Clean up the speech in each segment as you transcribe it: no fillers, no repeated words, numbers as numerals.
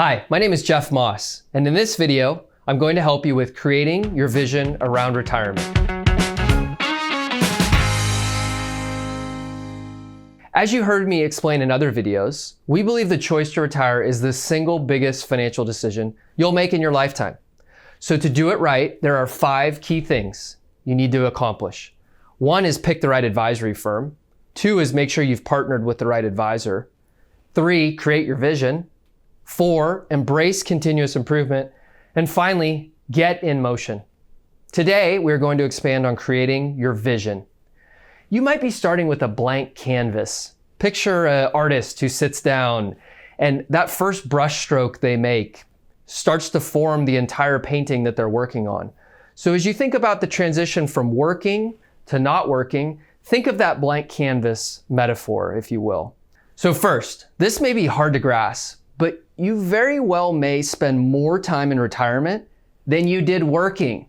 Hi, my name is Jeff Moss, and in this video, I'm going to help you with creating your vision around retirement. As you heard me explain in other videos, we believe the choice to retire is the single biggest financial decision you'll make in your lifetime. So to do it right, there are 5 key things you need to accomplish. 1 is pick the right advisory firm. 2 is make sure you've partnered with the right advisor. 3, create your vision. 4, embrace continuous improvement. And finally, get in motion. Today, we're going to expand on creating your vision. You might be starting with a blank canvas. Picture an artist who sits down and that first brush stroke they make starts to form the entire painting that they're working on. So as you think about the transition from working to not working, think of that blank canvas metaphor, if you will. So first, this may be hard to grasp, but you very well may spend more time in retirement than you did working.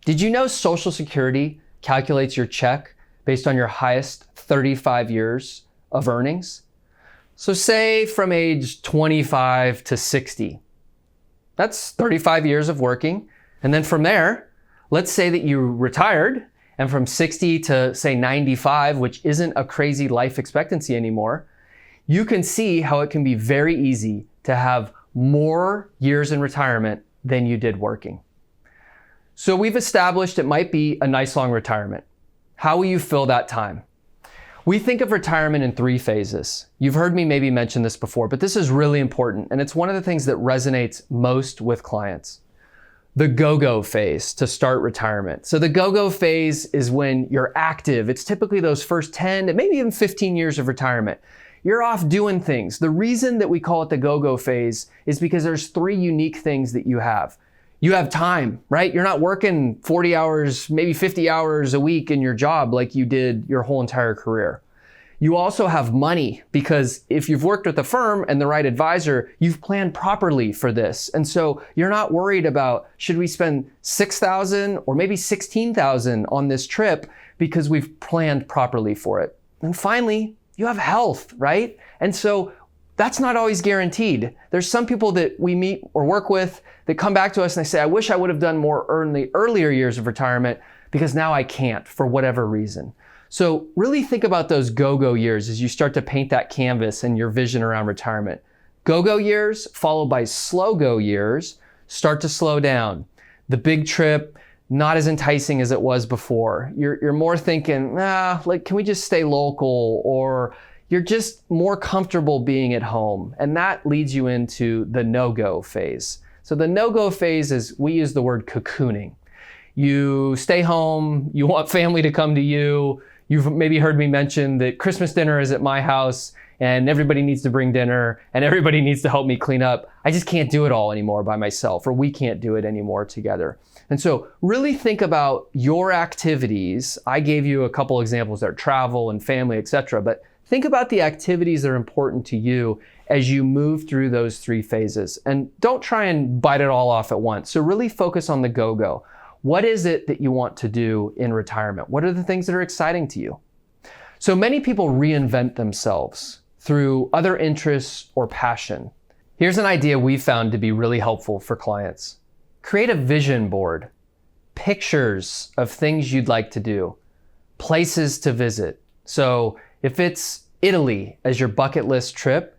Did you know Social Security calculates your check based on your highest 35 years of earnings? So say from age 25 to 60. That's 35 years of working. And then from there, let's say that you retired, and from 60 to say 95, which isn't a crazy life expectancy anymore, you can see how it can be very easy to have more years in retirement than you did working. So we've established it might be a nice long retirement. How will you fill that time? We think of retirement in 3 phases. You've heard me maybe mention this before, but this is really important, and it's one of the things that resonates most with clients. The go-go phase to start retirement. So the go-go phase is when you're active. It's typically those first 10 to maybe even 15 years of retirement. You're off doing things. The reason that we call it the go-go phase is because there's 3 unique things that you have. You have time, right? You're not working 40 hours, maybe 50 hours a week in your job like you did your whole entire career. You also have money, because if you've worked with a firm and the right advisor, you've planned properly for this. And so you're not worried about, should we spend $6,000 or maybe $16,000 on this trip, because we've planned properly for it. And finally, you have health, right? And so that's not always guaranteed. There's some people that we meet or work with that come back to us and they say, I wish I would have done more in the earlier years of retirement because now I can't for whatever reason. So really think about those go-go years as you start to paint that canvas and your vision around retirement. Go-go years followed by slow-go years start to slow down. The big trip, not as enticing as it was before. You're more thinking, can we just stay local? Or you're just more comfortable being at home. And that leads you into the no-go phase. So the no-go phase is, we use the word cocooning. You stay home, you want family to come to you. You've maybe heard me mention that Christmas dinner is at my house and everybody needs to bring dinner and everybody needs to help me clean up. I just can't do it all anymore by myself, or we can't do it anymore together. And so really think about your activities. I gave you a couple examples there, travel and family, etc. But think about the activities that are important to you as you move through those 3 phases. And don't try and bite it all off at once. So really focus on the go-go. What is it that you want to do in retirement? What are the things that are exciting to you? So many people reinvent themselves through other interests or passion. Here's an idea we found to be really helpful for clients. Create a vision board, pictures of things you'd like to do, places to visit. So if it's Italy as your bucket list trip,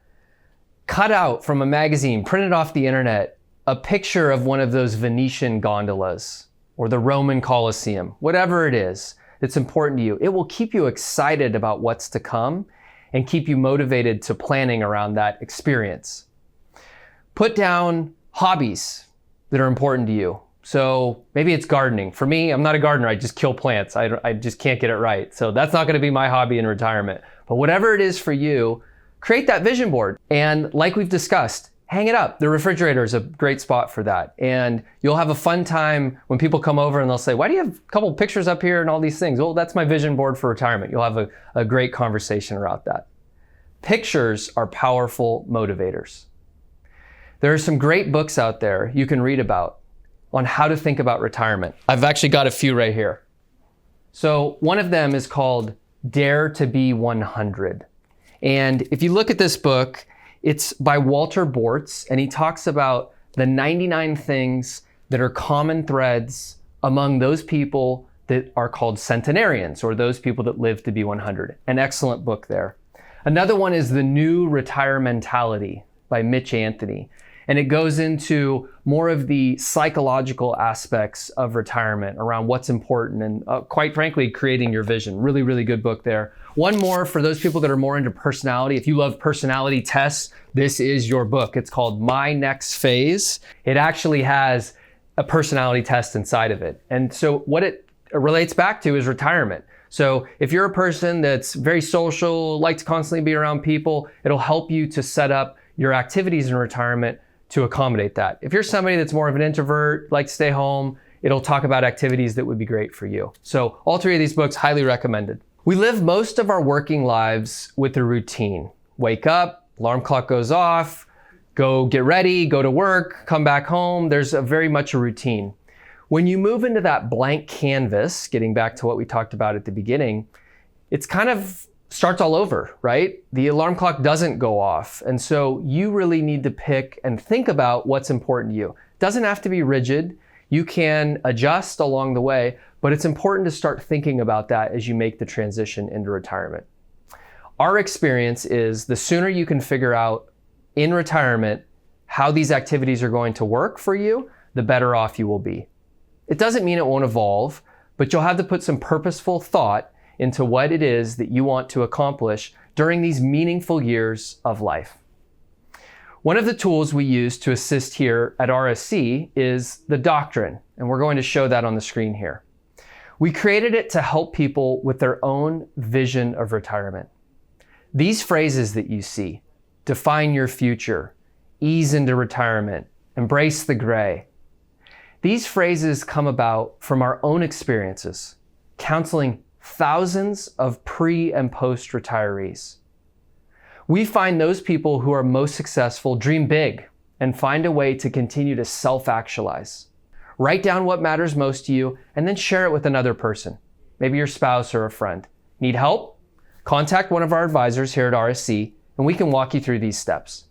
cut out from a magazine, print it off the internet, a picture of one of those Venetian gondolas or the Roman Colosseum, whatever it is that's important to you. It will keep you excited about what's to come and keep you motivated to planning around that experience. Put down hobbies that are important to you. So maybe it's gardening. For me, I'm not a gardener. I just kill plants. I just can't get it right. So that's not going to be my hobby in retirement. But whatever it is for you, create that vision board. And like we've discussed, hang it up. The refrigerator is a great spot for that. And you'll have a fun time when people come over and they'll say, why do you have a couple pictures up here and all these things? Well, that's my vision board for retirement. You'll have a great conversation around that. Pictures are powerful motivators. There are some great books out there you can read about on how to think about retirement. I've actually got a few right here. So one of them is called Dare to Be 100. And if you look at this book, It's by Walter Bortz, and he talks about the 99 things that are common threads among those people that are called centenarians, or those people that live to be 100. An excellent book there. Another one is The New Retirementality by Mitch Anthony. And it goes into more of the psychological aspects of retirement around what's important and quite frankly, creating your vision. Really, really good book there. One more for those people that are more into personality. If you love personality tests, this is your book. It's called My Next Phase. It actually has a personality test inside of it. And so what it relates back to is retirement. So if you're a person that's very social, like to constantly be around people, it'll help you to set up your activities in retirement to accommodate that. If you're somebody that's more of an introvert, like to stay home, it'll talk about activities that would be great for you. So all three of these books, highly recommended. We live most of our working lives with a routine. Wake up, alarm clock goes off, go get ready, go to work, come back home. There's very much a routine. When you move into that blank canvas, getting back to what we talked about at the beginning, it's kind of starts all over, right? The alarm clock doesn't go off. And so you really need to pick and think about what's important to you. It doesn't have to be rigid. You can adjust along the way, but it's important to start thinking about that as you make the transition into retirement. Our experience is the sooner you can figure out in retirement how these activities are going to work for you, the better off you will be. It doesn't mean it won't evolve, but you'll have to put some purposeful thought into what it is that you want to accomplish during these meaningful years of life. One of the tools we use to assist here at RSC is the doctrine, and we're going to show that on the screen here. We created it to help people with their own vision of retirement. These phrases that you see, define your future, ease into retirement, embrace the gray, these phrases come about from our own experiences, counseling thousands of pre and post retirees. We find those people who are most successful dream big and find a way to continue to self-actualize. Write down what matters most to you and then share it with another person, maybe your spouse or a friend. Need help? Contact one of our advisors here at RSC and we can walk you through these steps.